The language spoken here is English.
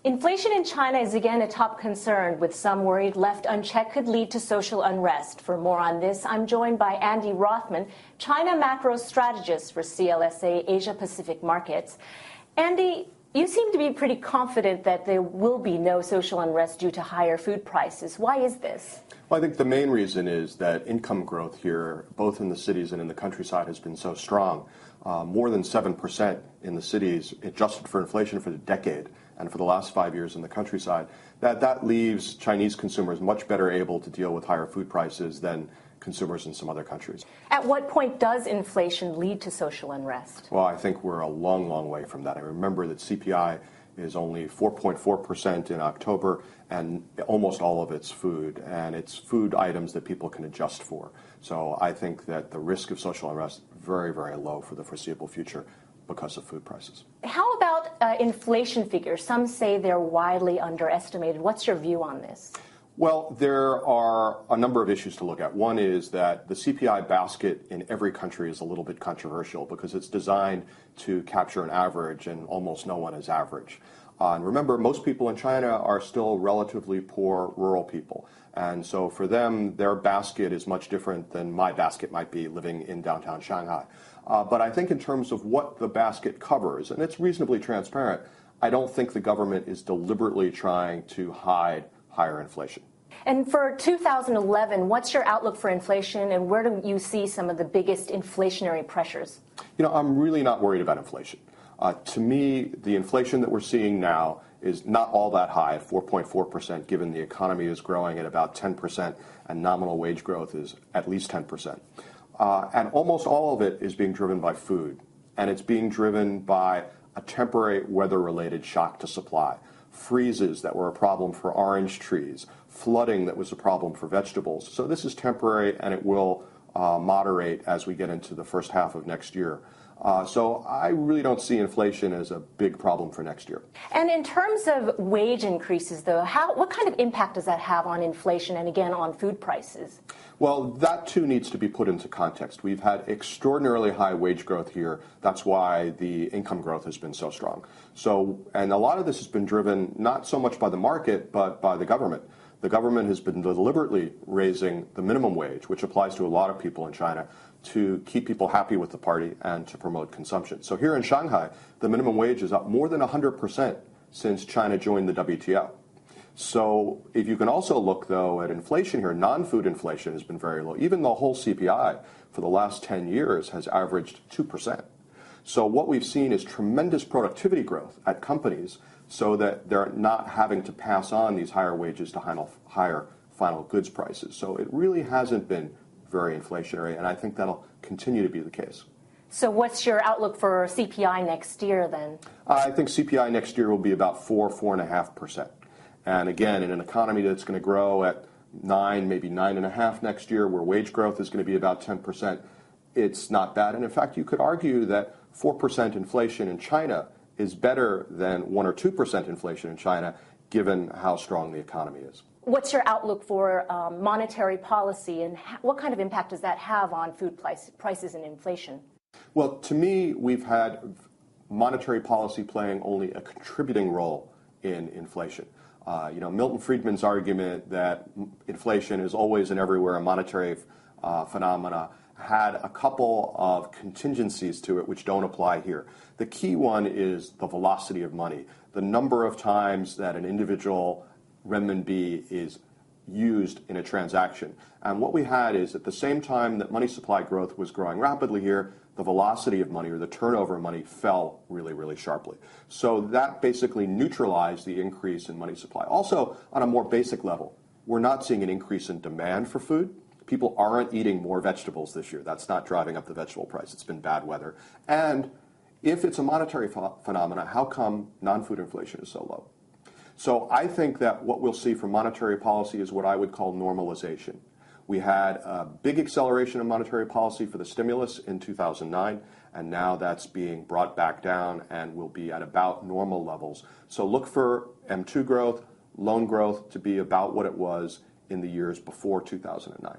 Inflation in China is again a top concern, with some worried left unchecked could lead to social unrest. For more on this, I'm joined by Andy Rothman, China macro strategist for CLSA Asia Pacific Markets. Andy, you seem to be pretty confident that there will be no social unrest due to higher food prices. Why is this? Well, I think the main reason is that income growth here, both in the cities and in the countryside, has been so strong. More than 7% in the cities, adjusted for inflation for the decade, and for the last 5 years in the countryside, that leaves Chinese consumers much better able to deal with higher food prices than consumers in some other countries. At what point does inflation lead to social unrest? Well, I think we're a long, long way from that. I remember that CPI is only 4.4% in October, and almost all of it's food, and it's food items that people can adjust for. So I think that the risk of social unrest is very, very low for the foreseeable future because of food prices. How about inflation figures? Some say they're widely underestimated. What's your view on this? Well, there are a number of issues to look at. One is that the CPI basket in every country is a little bit controversial because it's designed to capture an average, and almost no one is average. And remember, most people in China are still relatively poor rural people. And so for them, their basket is much different than my basket might be living in downtown Shanghai. But I think in terms of what the basket covers, and it's reasonably transparent, I don't think the government is deliberately trying to hide higher inflation. And for 2011, what's your outlook for inflation, and where do you see some of the biggest inflationary pressures? You know, I'm really not worried about inflation. To me, the inflation that we're seeing now is not all that high at 4.4%, given the economy is growing at about 10% and nominal wage growth is at least 10%. And almost all of it is being driven by food, and it's being driven by a temporary weather-related shock to supply. Freezes that were a problem for orange trees, flooding that was a problem for vegetables. So this is temporary, and it will moderate as we get into the first half of next year. So I really don't see inflation as a big problem for next year. And in terms of wage increases, though, what kind of impact does that have on inflation and, again, on food prices? Well, that, too, needs to be put into context. We've had extraordinarily high wage growth here. That's why the income growth has been so strong. And a lot of this has been driven not so much by the market, but by the government. The government has been deliberately raising the minimum wage, which applies to a lot of people in China, to keep people happy with the party and to promote consumption. So here in Shanghai, the minimum wage is up more than 100% since China joined the WTO. So if you can also look, though, at inflation here, non-food inflation has been very low. Even the whole CPI for the last 10 years has averaged 2%. So what we've seen is tremendous productivity growth at companies so that they're not having to pass on these higher wages to higher final goods prices. So it really hasn't been very inflationary, and I think that'll continue to be the case. So what's your outlook for CPI next year, then? I think CPI next year will be about 4.5%. And again, in an economy that's going to grow at 9, maybe 9.5 next year, where wage growth is going to be about 10%, it's not bad. And in fact, you could argue that 4% inflation in China is better than 1 or 2% inflation in China, given how strong the economy is. What's your outlook for monetary policy, and what kind of impact does that have on food prices and inflation? Well, to me, we've had monetary policy playing only a contributing role in inflation. Milton Friedman's argument that inflation is always and everywhere a monetary phenomena had a couple of contingencies to it which don't apply here. The key one is the velocity of money, the number of times that an individual renminbi is used in a transaction. And what we had is at the same time that money supply growth was growing rapidly here, the velocity of money, or the turnover of money, fell really, really sharply. So that basically neutralized the increase in money supply. Also, on a more basic level, we're not seeing an increase in demand for food. People aren't eating more vegetables this year. That's not driving up the vegetable price. It's been bad weather. And if it's a monetary phenomena, how come non-food inflation is so low? So I think that what we'll see from monetary policy is what I would call normalization. We had a big acceleration of monetary policy for the stimulus in 2009, and now that's being brought back down and will be at about normal levels. So look for M2 growth, loan growth to be about what it was in the years before 2009.